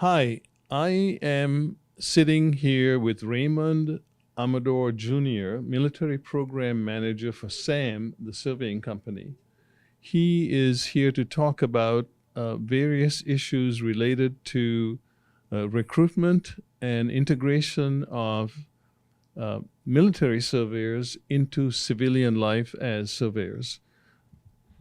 Hi, I am sitting here with Raymond Amador Jr., Military Program Manager for SAM, the surveying company. He is here to talk about various issues related to recruitment and integration of military surveyors into civilian life as surveyors.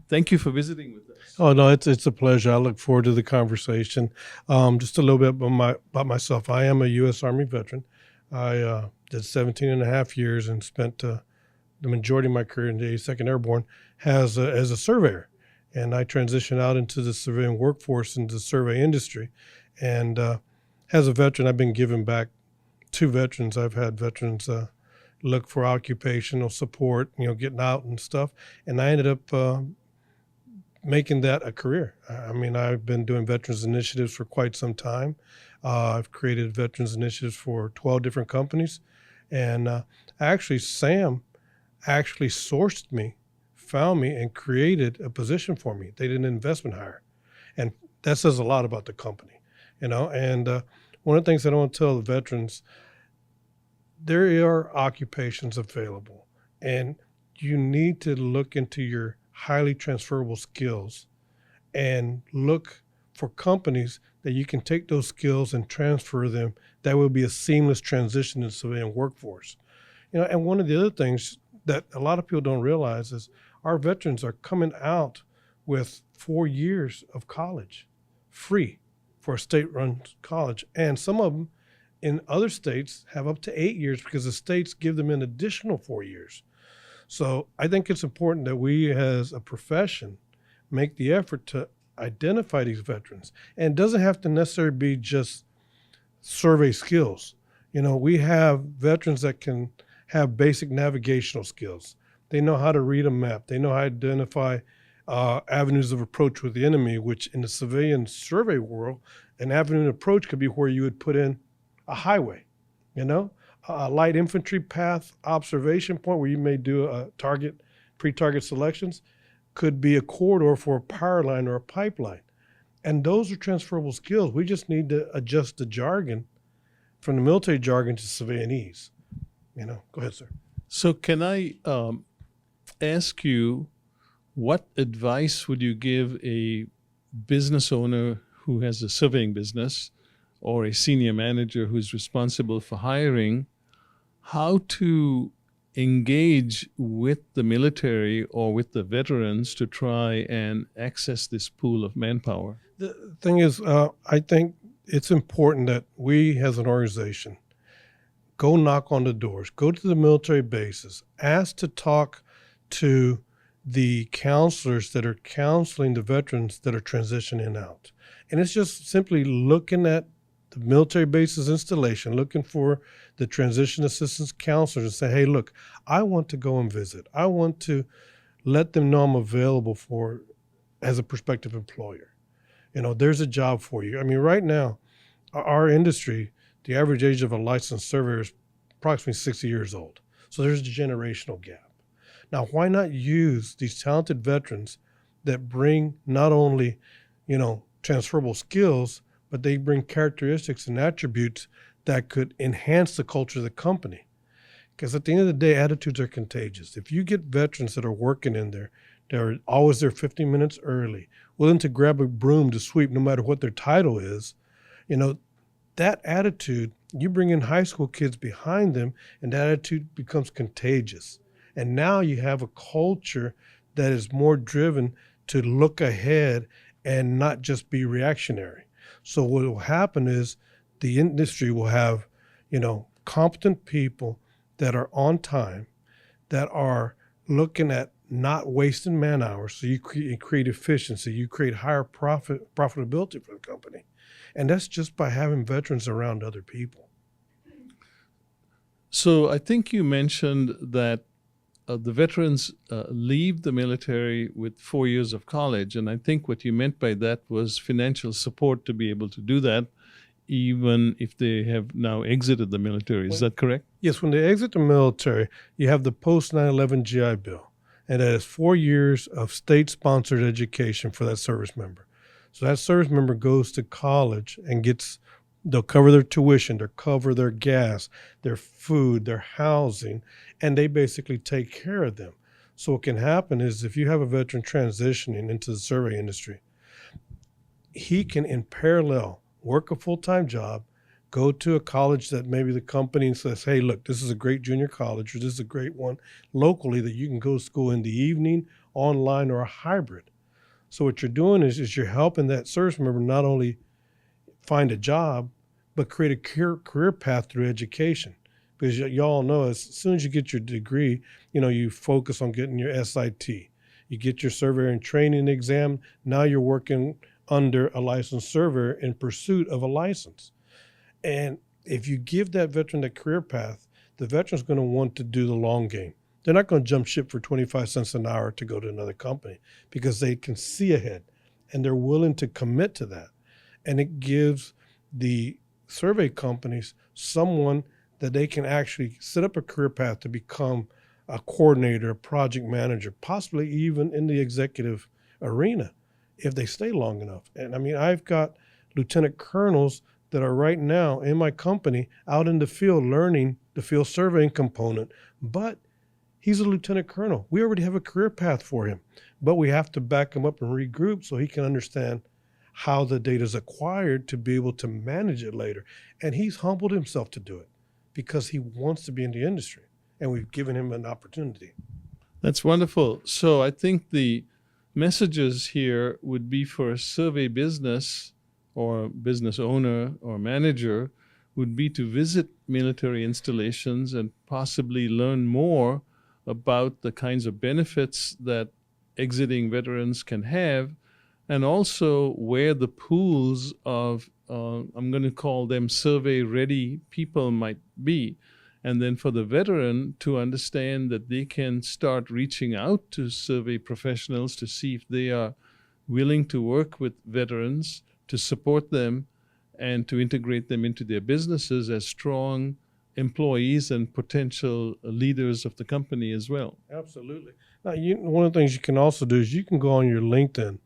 Thank you for visiting with us. Oh no, it's a pleasure. I look forward to the conversation. Just a little bit about myself. I am a U.S. Army veteran. I did 17 and a half years and spent the majority of my career in the 82nd Airborne as a surveyor. And I transitioned out into the civilian workforce into the survey industry. And as a veteran, I've been giving back to veterans. I've had veterans look for occupational support, getting out and stuff. And I ended up making that a career. I mean, I've been doing veterans initiatives for quite some time. I've created veterans initiatives for 12 different companies. And Sam actually sourced me, found me, and created a position for me. They did an investment hire. And that says a lot about the company, And one of the things that I want to tell the veterans, there are occupations available. And you need to look into your highly transferable skills and look for companies that you can take those skills and transfer them. That will be a seamless transition in the civilian workforce. And one of the other things that a lot of people don't realize is our veterans are coming out with 4 years of college free for a state-run college. And some of them in other states have up to 8 years because the states give them an additional 4 years. So I think it's important that we as a profession make the effort to identify these veterans. And it doesn't have to necessarily be just survey skills. We have veterans that can have basic navigational skills. They know how to read a map. They know how to identify avenues of approach with the enemy, which in the civilian survey world, an avenue of approach could be where you would put in a highway, a light infantry path observation point where you may do a pre-target selections, could be a corridor for a power line or a pipeline. And those are transferable skills. We just need to adjust the jargon from the military jargon to civilianese. Go ahead, sir. So, can I ask you, what advice would you give a business owner who has a surveying business or a senior manager who's responsible for hiring, how to engage with the military or with the veterans to try and access this pool of manpower? The thing is, I think it's important that we as an organization go knock on the doors, go to the military bases, ask to talk to the counselors that are counseling the veterans that are transitioning out. And it's just simply looking at the military bases installation, looking for the transition assistance counselors and say, hey, look, I want to go and visit. I want to let them know I'm available for as a prospective employer. There's a job for you. I mean, right now, our industry, the average age of a licensed surveyor is approximately 60 years old. So there's a generational gap. Now, why not use these talented veterans that bring not only, transferable skills, but they bring characteristics and attributes that could enhance the culture of the company. Because at the end of the day, attitudes are contagious. If you get veterans that are working in there, they're always there 15 minutes early, willing to grab a broom to sweep no matter what their title is, that attitude, you bring in high school kids behind them, and that attitude becomes contagious. And now you have a culture that is more driven to look ahead and not just be reactionary. So what will happen is the industry will have, competent people that are on time, that are looking at not wasting man hours. So you create efficiency, you create higher profitability for the company. And that's just by having veterans around other people. So I think you mentioned that the veterans leave the military with 4 years of college. And I think what you meant by that was financial support to be able to do that, even if they have now exited the military. Is that correct? Yes, when they exit the military, you have the post 9/11 GI Bill. And that is 4 years of state-sponsored education for that service member. So that service member goes to college and they'll cover their tuition, they'll cover their gas, their food, their housing, and they basically take care of them. So what can happen is if you have a veteran transitioning into the survey industry, he can in parallel work a full-time job, go to a college that maybe the company says, hey, look, this is a great junior college, or this is a great one locally that you can go to school in the evening, online, or a hybrid. So what you're doing is you're helping that service member not only find a job, but create a career path through education. Because y'all know as soon as you get your degree, you focus on getting your SIT. You get your surveyor and training exam. Now you're working under a licensed surveyor in pursuit of a license. And if you give that veteran that career path, the veteran's going to want to do the long game. They're not going to jump ship for 25 cents an hour to go to another company because they can see ahead and they're willing to commit to that. And it gives the survey companies someone that they can actually set up a career path to become a coordinator, a project manager, possibly even in the executive arena if they stay long enough. And I mean, I've got lieutenant colonels that are right now in my company out in the field learning the field surveying component, but he's a lieutenant colonel. We already have a career path for him, but we have to back him up and regroup so he can understand how the data is acquired to be able to manage it later. And he's humbled himself to do it because he wants to be in the industry, and we've given him an opportunity. That's wonderful. So I think the messages here would be for a survey business or business owner or manager would be to visit military installations and possibly learn more about the kinds of benefits that exiting veterans can have, and also where the pools of, I'm going to call them survey-ready people might be. And then for the veteran to understand that they can start reaching out to survey professionals to see if they are willing to work with veterans, to support them, and to integrate them into their businesses as strong employees and potential leaders of the company as well. Absolutely. Now, one of the things you can also do is you can go on your LinkedIn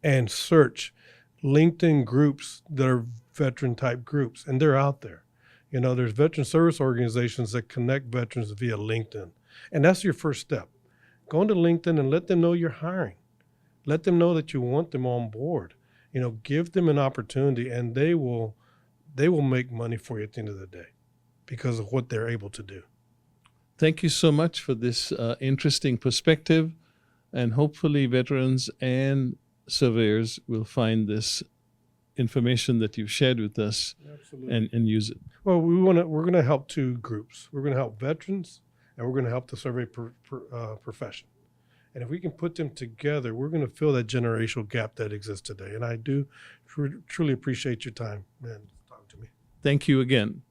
and search LinkedIn groups that are veteran type groups, and they're out there. There's veteran service organizations that connect veterans via LinkedIn. And that's your first step. Go into LinkedIn and let them know you're hiring. Let them know that you want them on board. Give them an opportunity, and they will make money for you at the end of the day because of what they're able to do. Thank you so much for this interesting perspective, and hopefully veterans and surveyors will find this information that you've shared with us and use it. Well, we're going to help two groups. We're going to help veterans, and we're going to help the survey profession. And if we can put them together, we're going to fill that generational gap that exists today. And I do truly appreciate your time, man, talking to me. Thank you again.